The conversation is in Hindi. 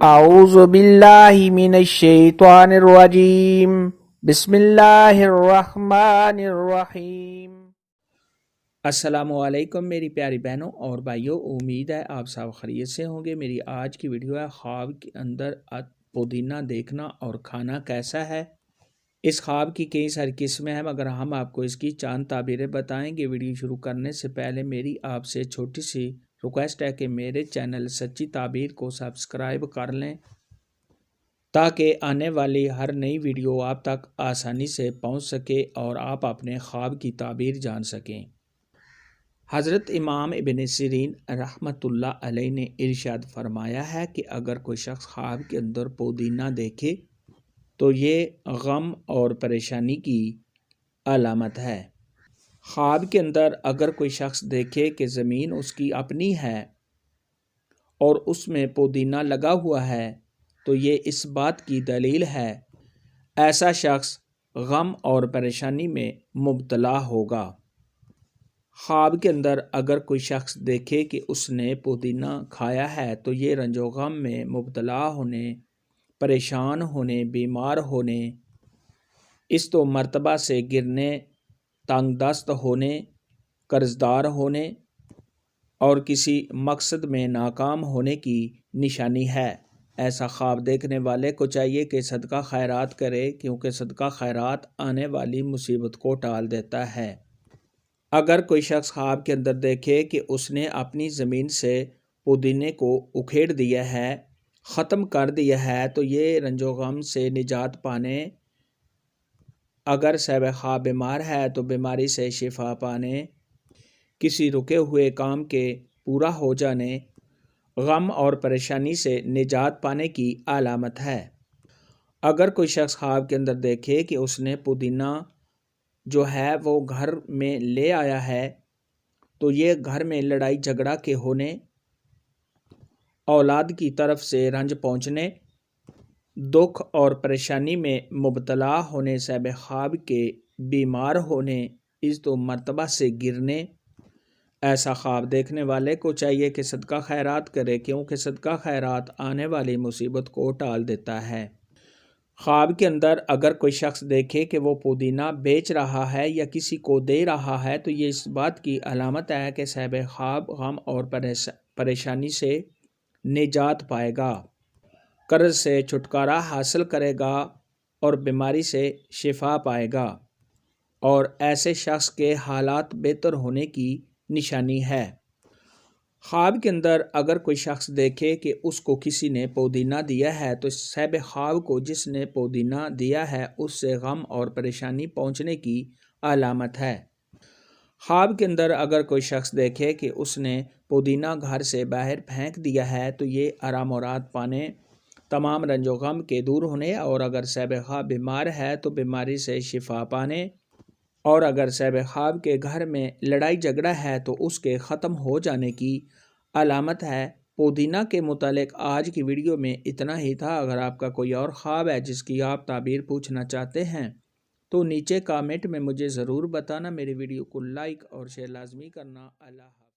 अऊज़ु बिल्लाहि मिनश शैतानिर रजीम। बिस्मिल्लाहिर रहमानिर रहीम। अस्सलामुअलैकुम मेरी प्यारी बहनों और भाइयों, उम्मीद है आप सब खैरियत से होंगे। मेरी आज की वीडियो है ख्वाब के अंदर पुदीना देखना और खाना कैसा है। इस ख्वाब की कई सारी किस्में हैं, मगर हम आपको इसकी चंद ताबीरें बताएंगे। वीडियो शुरू करने से पहले मेरी आपसे छोटी सी रिक्वेस्ट है कि मेरे चैनल सच्ची ताबीर को सब्सक्राइब कर लें ताकि आने वाली हर नई वीडियो आप तक आसानी से पहुंच सके और आप अपने ख्वाब की ताबीर जान सकें। हज़रत इमाम इब्न सिरीन रहमतुल्लाह अलैह ने इरशाद फरमाया है कि अगर कोई शख्स ख्वाब के अंदर पुदीना देखे तो ये गम और परेशानी की अलामत है। ख्वाब के अंदर अगर कोई शख्स देखे कि ज़मीन उसकी अपनी है और उसमें पुदीना लगा हुआ है तो ये इस बात की दलील है ऐसा शख्स गम और परेशानी में मुब्तला होगा। ख्वाब के अंदर अगर कोई शख्स देखे कि उसने पुदीना खाया है तो ये रंजो गम में मुब्तला होने, परेशान होने, बीमार होने, इस तो मर्तबा से गिरने, तंगदस्त होने, कर्जदार होने और किसी मकसद में नाकाम होने की निशानी है। ऐसा ख्वाब देखने वाले को चाहिए कि सदका खैरात करे, क्योंकि सदका खैरात आने वाली मुसीबत को टाल देता है। अगर कोई शख्स ख्वाब के अंदर देखे कि उसने अपनी ज़मीन से पुदीने को उखेड़ दिया है, ख़त्म कर दिया है, तो ये रंजो गम से निजात पाने, अगर साहिब ख्वाब बीमार है तो बीमारी से शिफा पाने, किसी रुके हुए काम के पूरा हो जाने, गम और परेशानी से निजात पाने की अलामत है। अगर कोई शख्स ख्वाब के अंदर देखे कि उसने पुदीना जो है वो घर में ले आया है तो ये घर में लड़ाई झगड़ा के होने, औलाद की तरफ से रंज पहुँचने, दुख और परेशानी में मुब्तला होने, साहिब ख्वाब के बीमार होने, इस तो मर्तबा से गिरने, ऐसा ख्वाब देखने वाले को चाहिए कि सदका खैरात करे, क्योंकि सदका खैरात आने वाली मुसीबत को टाल देता है। ख्वाब के अंदर अगर कोई शख्स देखे कि वो पुदीना बेच रहा है या किसी को दे रहा है तो ये इस बात की अलामत है कि साहिब ख्वाब गम और परेशानी से निजात पाएगा, कर्ज से छुटकारा हासिल करेगा और बीमारी से शिफा पाएगा, और ऐसे शख्स के हालात बेहतर होने की निशानी है। ख्वाब के अंदर अगर कोई शख्स देखे कि उसको किसी ने पुदीना दिया है तो साहिब ख्वाब को जिसने पुदीना दिया है उससे गम और परेशानी पहुंचने की अलामत है। ख्वाब के अंदर अगर कोई शख्स देखे कि उसने पुदीना घर से बाहर फेंक दिया है तो ये आराम और राहत पाने, तमाम रंजो गम के दूर होने, और अगर साहिब ख्वाब बीमार है तो बीमारी से शिफा पाने, और अगर साहिब ख्वाब के घर में लड़ाई झगड़ा है तो उसके ख़त्म हो जाने की अलामत है। पुदीना के मुतालिक आज की वीडियो में इतना ही था। अगर आपका कोई और ख्वाब है जिसकी आप ताबीर पूछना चाहते हैं तो नीचे कमेंट में मुझे ज़रूर बताना। मेरी वीडियो को लाइक और शेयर लाजमी करना। अल्लाह।